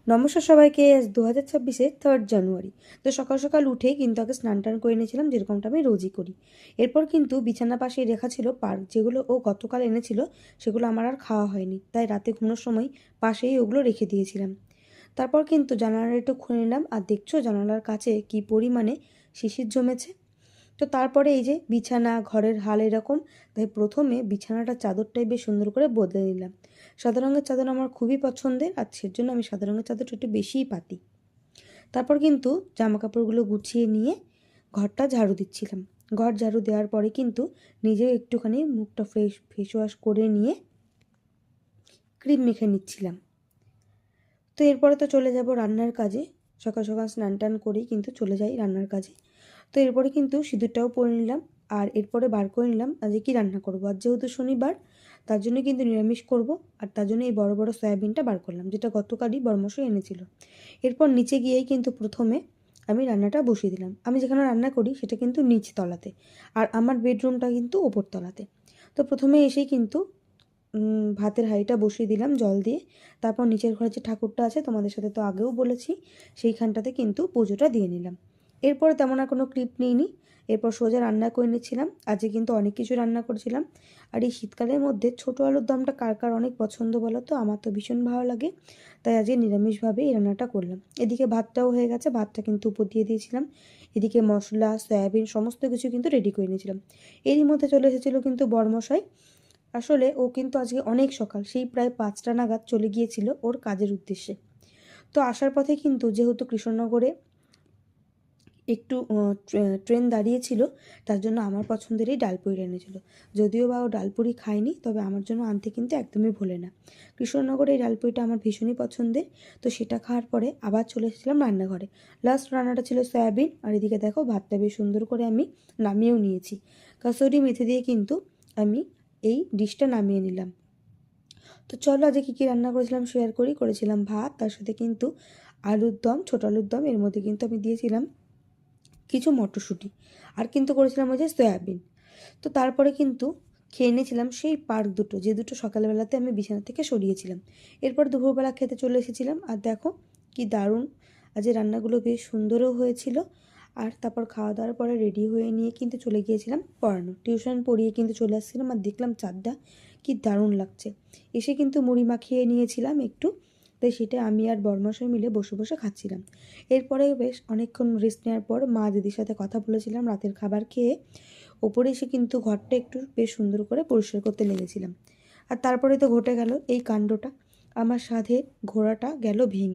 নমস্কার সবাইকে। আজ 2026-এর 3 জানুয়ারি। তো সকাল সকাল উঠে কিন্তু আগে স্নান টান করে নিয়েছিলাম, যেরকমটা আমি রোজই করি। এরপর কিন্তু বিছানা পাশে রেখা ছিল পার্ক, যেগুলো ও গতকাল এনেছিল সেগুলো আমার আর খাওয়া হয়নি, তাই রাতে ঘুমানোর সময় পাশেই ওগুলো রেখে দিয়েছিলাম। তারপর কিন্তু জানালাটা একটু খুলে নিলাম, আর দেখছো জানালার কাছে কি পরিমাণে শিশির জমেছে। তো তারপরে এই যে বিছানা ঘরের হাল এরকম, তাই প্রথমে বিছানাটা চাদরটাই বেশ সুন্দর করে বদলে নিলাম। সাদা রঙের চাদর আমার খুবই পছন্দের, আর সেজন্য আমি সাদা রঙের চাদরটা একটু বেশিই পাতি। তারপর কিন্তু জামা কাপড়গুলো গুছিয়ে নিয়ে ঘরটা ঝাড়ু দিচ্ছিলাম। ঘর ঝাড়ু দেওয়ার পরে কিন্তু নিজেও একটুখানি মুখটা ফেস ওয়াশ করে নিয়ে ক্রিম মেখে নিচ্ছিলাম। তো এরপরে তো চলে যাব রান্নার কাজে। সকাল সকাল স্নান টান করেই কিন্তু চলে যাই রান্নার কাজে। তো এরপরে কিন্তু সিঁদুরটাও পরে নিলাম, আর এরপরে বার করে নিলাম আজকে কী রান্না করবো। আর যেহেতু শনিবার, তার জন্য কিন্তু নিরামিষ করব, আর তার জন্য এই বড় বড় সয়াবিনটা বার করলাম, যেটা গতকালই বড়মশাই এনেছিল। এরপর নিচে গিয়েই কিন্তু প্রথমে আমি রান্নাটা বসিয়ে দিলাম। আমি যেখানে রান্না করি সেটা কিন্তু নিচ তলাতে, আর আমার বেডরুমটা কিন্তু ওপর তলাতে। তো প্রথমে এসেই কিন্তু ভাতের হাঁড়িটা বসিয়ে দিলাম জল দিয়ে। তারপর নিচের ঘরে যে ঠাকুরটা আছে, তোমাদের সাথে তো আগেও বলেছি, সেইখানটাতে কিন্তু পুজোটা দিয়ে নিলাম। এরপরে তেমন আর কোনো ক্লিপ নিইনি। এরপর সোজা রান্না করে নিচ্ছিলাম। আজকে কিন্তু অনেক কিছু রান্না করেছিলাম। আর এই শীতকালের মধ্যে ছোটো আলুর দমটা কার কার অনেক পছন্দ বলো তো? আমার তো ভীষণ ভালো লাগে, তাই আজকে নিরামিষভাবে এই রান্নাটা করলাম। এদিকে ভাতটাও হয়ে গেছে, ভাতটা কিন্তু উপর দিয়ে দিয়েছিলাম। এদিকে মশলা সয়াবিন সমস্ত কিছু কিন্তু রেডি করে নিয়েছিলাম। এরই মধ্যে চলে এসেছিলো কিন্তু বরমশাই। আসলে ও কিন্তু আজকে অনেক সকাল, সেই প্রায় 5টা নাগাদ চলে গিয়েছিল ওর কাজের উদ্দেশ্যে। তো আসার পথে কিন্তু যেহেতু কৃষ্ণনগরে একটু ট্রেন দাঁড়িয়েছিল, তার জন্য আমার পছন্দের এই ডালপুরি এনেছিল। যদিও বা ও ডালপুরি খায়নি, তবে আমার জন্য আনতে কিন্তু একদমই ভোলে না। কৃষ্ণনগরে এই ডালপুরিটা আমার ভীষণই পছন্দের। তো সেটা খাওয়ার পরে আবার চলে এসেছিলাম রান্নাঘরে। লাস্ট রান্নাটা ছিল সয়াবিন, আর এদিকে দেখো ভাতটা বেশ সুন্দর করে আমি নামিয়েও নিয়েছি। কাসুরি মেথি দিয়ে কিন্তু আমি এই ডিশটা নামিয়ে নিলাম। তো চলো আজকে কী কী রান্না করেছিলাম শেয়ার করেছিলাম ভাত, তার সাথে কিন্তু আলুর দম, ছোটো আলুর দম। এর মধ্যে কিন্তু আমি দিয়েছিলাম কিছু মটরশুঁটি, আর কিন্তু করেছিলাম ওই যে সয়াবিন। তো তারপরে কিন্তু খেয়ে নিয়েছিলাম সেই পার্ক দুটো, যে দুটো সকালবেলাতে আমি বিছানা থেকে সরিয়েছিলাম। এরপর দুপুরবেলা খেতে চলে এসেছিলাম, আর দেখো কি দারুণ আজ রান্নাগুলো বেশ সুন্দরও হয়েছিল। আর তারপর খাওয়া দাওয়ার পরে রেডি হয়ে নিয়ে কিন্তু চলে গিয়েছিলাম পড়ানো। টিউশন পড়িয়ে কিন্তু চলে আসছিলাম, আর দেখলাম চাঁদটা কি দারুণ লাগছে। এসে কিন্তু মুড়ি মাখিয়ে নিয়েছিলাম একটু, তাই সেটা আমি আর বরমশাই মিলে বসে বসে খাচ্ছিলাম। এরপরে বেশ অনেকক্ষণ রেস্ট নেওয়ার পর মা দিদির সাথে কথা বলেছিলাম রাতের খাবার খেয়ে। ওপরে এসে কিন্তু ঘরটা একটু বেশ সুন্দর করে পরিষ্কার করতে লেগেছিলাম। আর তারপরে তো ঘটে গেল এই কাণ্ডটা, আমার সাথে ঘোড়াটা গেল ভেঙে।